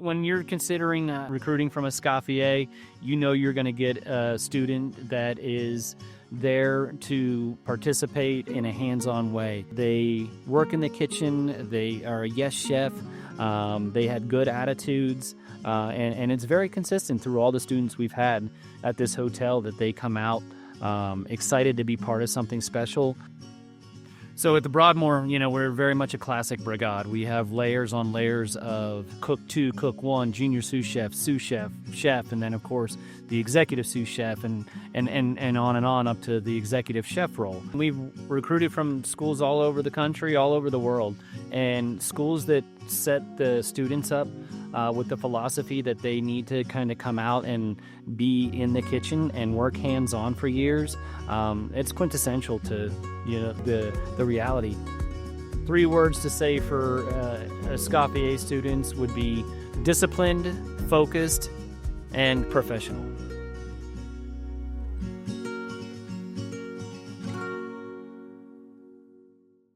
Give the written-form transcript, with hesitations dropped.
When you're considering recruiting from Escoffier, you know you're going to get a student that is there to participate in a hands-on way. They work in the kitchen, they are a yes chef, they had good attitudes, and it's very consistent through all the students we've had at this hotel that they come out excited to be part of something special. So at the Broadmoor, we're very much a classic brigade. We have layers on layers of cook 2, cook 1, junior sous chef, chef, and then of course the executive sous chef, and on up to the executive chef role. We've recruited from schools all over the country, all over the world, and schools that set the students up with the philosophy that they need to kind of come out and be in the kitchen and work hands-on for years. It's quintessential to the reality. 3 words to say for Escoffier students would be disciplined, focused, and professional.